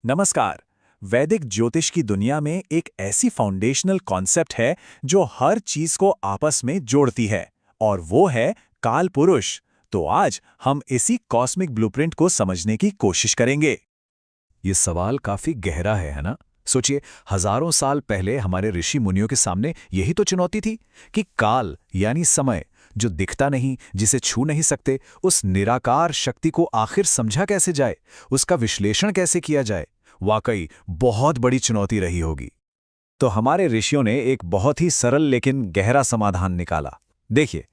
नमस्कार। वैदिक ज्योतिष की दुनिया में एक ऐसी फाउंडेशनल कॉन्सेप्ट है जो हर चीज को आपस में जोड़ती है, और वो है काल पुरुष। तो आज हम इसी कॉस्मिक ब्लूप्रिंट को समझने की कोशिश करेंगे। ये सवाल काफी गहरा है ना? सोचिए, हजारों साल पहले हमारे ऋषि मुनियों के सामने यही तो चुनौती थी कि काल यानी समय, जो दिखता नहीं, जिसे छू नहीं सकते, उस निराकार शक्ति को आखिर समझा कैसे जाए, उसका विश्लेषण कैसे किया जाए। वाकई बहुत बड़ी चुनौती रही होगी। तो हमारे ऋषियों ने एक बहुत ही सरल लेकिन गहरा समाधान निकाला। देखिए,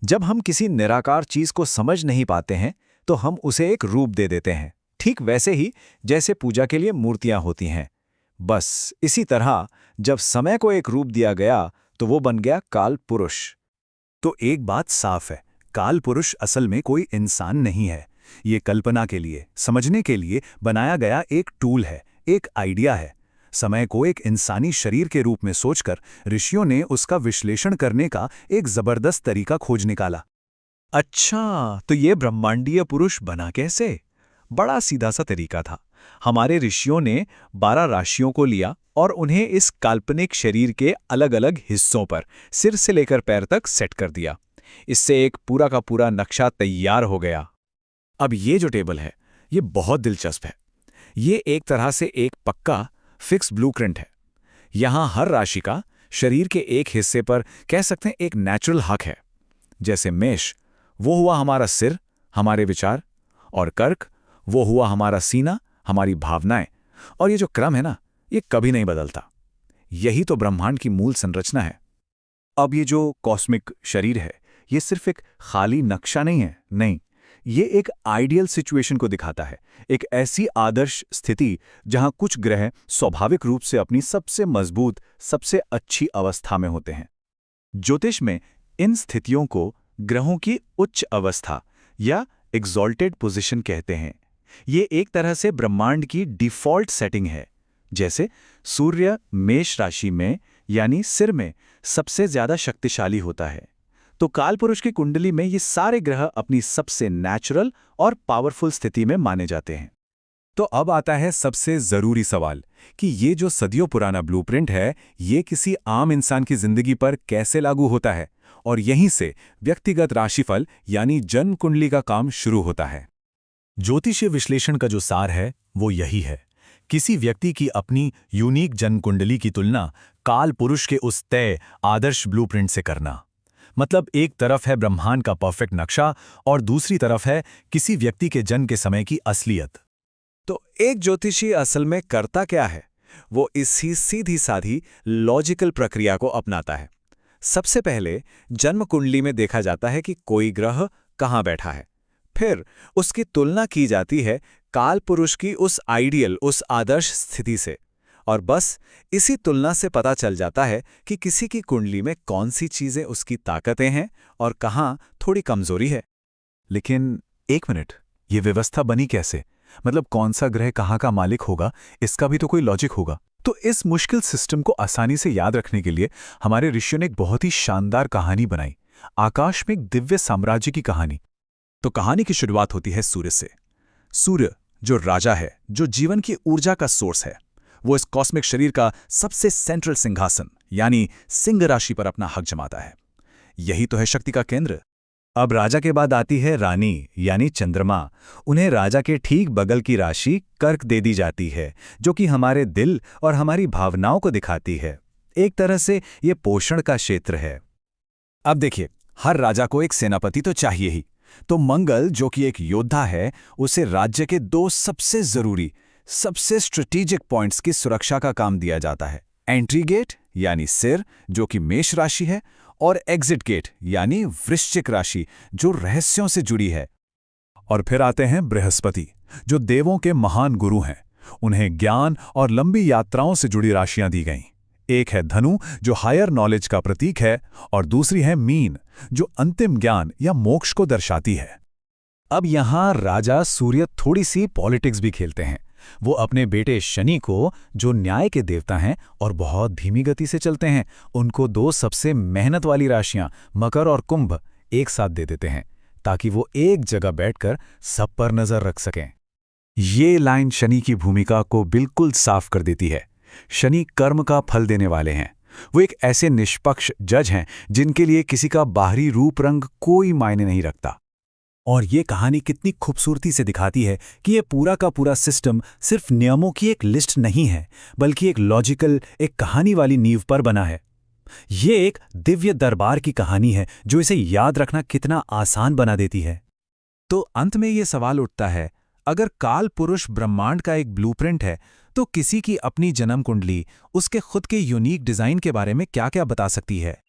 जब हम किसी निराकार चीज को समझ नहीं पाते हैं तो हम उसे एक रूप दे देते हैं, ठीक वैसे ही जैसे पूजा के लिए मूर्तियां होती हैं। बस इसी तरह जब समय को एक रूप दिया गया तो वो बन गया काल पुरुष। तो एक बात साफ है, काल पुरुष असल में कोई इंसान नहीं है। ये कल्पना के लिए, समझने के लिए बनाया गया एक टूल है, एक आइडिया है। समय को एक इंसानी शरीर के रूप में सोचकर ऋषियों ने उसका विश्लेषण करने का एक जबरदस्त तरीका खोज निकाला। अच्छा, तो ये ब्रह्मांडीय पुरुष बना कैसे? बड़ा सीधा सा तरीका था। हमारे ऋषियों ने 12 राशियों को लिया और उन्हें इस काल्पनिक शरीर के अलग-अलग हिस्सों पर सिर से लेकर पैर तक सेट कर दिया। इससे एक पूरा का पूरा नक्शा तैयार हो गया। अब ये जो टेबल है, ये बहुत दिलचस्प है। ये एक तरह से एक पक्का फिक्स ब्लूप्रिंट है। यहाँ हर राशि का शरीर के एक हिस्से पर कह सकते हैं एक नेचुरल हक है। जैसे मेष, वो हुआ हमारा सिर, हमारे विचार, और कर्क, वो हुआ हमारा सीना, हमारी भावनाएं। और ये जो क्रम है ना, ये कभी नहीं बदलता। यही तो ब्रह्मांड की मूल संरचना है। अब ये जो कॉस्मिक शरीर है, ये सिर्फ एक खाली नक्शा नहीं है, नहीं, ये एक आइडियल सिचुएशन को दिखाता है। एक ऐसी आदर्श स्थिति जहां कुछ ग्रह स्वाभाविक रूप से अपनी सबसे मजबूत, सबसे अच्छी अवस्था में होते हैं। ज्योतिष में इन स्थितियों को ग्रहों की उच्च अवस्था या एक्सॉल्टेड पोजीशन कहते हैं। ये एक तरह से ब्रह्मांड की डिफॉल्ट सेटिंग है। जैसे सूर्य मेष राशि में यानी सिर में सबसे ज्यादा शक्तिशाली होता है, तो कालपुरुष की कुंडली में ये सारे ग्रह अपनी सबसे नेचुरल और पावरफुल स्थिति में माने जाते हैं। तो अब आता है सबसे जरूरी सवाल कि ये जो सदियों पुराना ब्लूप्रिंट है, ये किसी आम इंसान की जिंदगी पर कैसे लागू होता है। और यहीं से व्यक्तिगत राशिफल यानी जन्म कुंडली का काम शुरू होता है। ज्योतिषीय विश्लेषण का जो सार है वो यही है, किसी व्यक्ति की अपनी यूनिक जन्म कुंडली की तुलना काल पुरुष के उस तय आदर्श ब्लूप्रिंट से करना। मतलब एक तरफ है ब्रह्मांड का परफेक्ट नक्शा और दूसरी तरफ है किसी व्यक्ति के जन्म के समय की असलियत। तो एक ज्योतिषी असल में करता क्या है? वो इसी सीधी साधी लॉजिकल प्रक्रिया को अपनाता है। सबसे पहले जन्म कुंडली में देखा जाता है कि कोई ग्रह कहाँ बैठा है। फिर उसकी तुलना की जाती है काल पुरुष की उस आइडियल, उस आदर्श स्थिति से। और बस इसी तुलना से पता चल जाता है कि किसी की कुंडली में कौन सी चीजें उसकी ताकतें हैं और कहाँ थोड़ी कमजोरी है। लेकिन एक मिनट, ये व्यवस्था बनी कैसे? मतलब कौन सा ग्रह कहाँ का मालिक होगा, इसका भी तो कोई लॉजिक होगा। तो इस मुश्किल सिस्टम को आसानी से याद रखने के लिए हमारे ऋषियों ने एक बहुत ही शानदार कहानी बनाई, आकाश में एक दिव्य साम्राज्य की कहानी। तो कहानी की शुरुआत होती है सूर्य से। सूर्य जो राजा है, जो जीवन की ऊर्जा का सोर्स है, वो इस कॉस्मिक शरीर का सबसे सेंट्रल सिंहासन यानी सिंह राशि पर अपना हक जमाता है। यही तो है शक्ति का केंद्र। अब राजा के बाद आती है रानी यानी चंद्रमा। उन्हें राजा के ठीक बगल की राशि कर्क दे दी जाती है, जो कि हमारे दिल और हमारी भावनाओं को दिखाती है। एक तरह से ये पोषण का क्षेत्र है। अब देखिए, हर राजा को एक सेनापति तो चाहिए ही। तो मंगल जो कि एक योद्धा है, उसे राज्य के 2 सबसे जरूरी, सबसे स्ट्रेटेजिक पॉइंट्स की सुरक्षा का काम दिया जाता है। एंट्री गेट यानी सिर, जो कि मेष राशि है, और एग्जिट गेट यानी वृश्चिक राशि, जो रहस्यों से जुड़ी है। और फिर आते हैं बृहस्पति, जो देवों के महान गुरु हैं। उन्हें ज्ञान और लंबी यात्राओं से जुड़ी राशियां दी गईं। एक है धनु, जो हायर नॉलेज का प्रतीक है, और दूसरी है मीन, जो अंतिम ज्ञान या मोक्ष को दर्शाती है। अब यहां राजा सूर्य थोड़ी सी पॉलिटिक्स भी खेलते हैं। वो अपने बेटे शनि को, जो न्याय के देवता हैं और बहुत धीमी गति से चलते हैं, उनको 2 सबसे मेहनत वाली राशियां मकर और कुंभ एक साथ दे देते हैं, ताकि वो एक जगह बैठकर सब पर नजर रख सकें। ये लाइन शनि की भूमिका को बिल्कुल साफ कर देती है। शनि कर्म का फल देने वाले हैं। वो एक ऐसे निष्पक्ष जज हैं जिनके लिए किसी का बाहरी रूप रंग कोई मायने नहीं रखता। और ये कहानी कितनी खूबसूरती से दिखाती है कि ये पूरा का पूरा सिस्टम सिर्फ नियमों की एक लिस्ट नहीं है, बल्कि एक लॉजिकल, एक कहानी वाली नींव पर बना है। ये एक दिव्य दरबार की कहानी है जो इसे याद रखना कितना आसान बना देती है। तो अंत में ये सवाल उठता है, अगर काल पुरुष ब्रह्मांड का एक ब्लूप्रिंट है, तो किसी की अपनी जन्म कुंडली उसके खुद के यूनिक डिजाइन के बारे में क्या-क्या बता सकती है?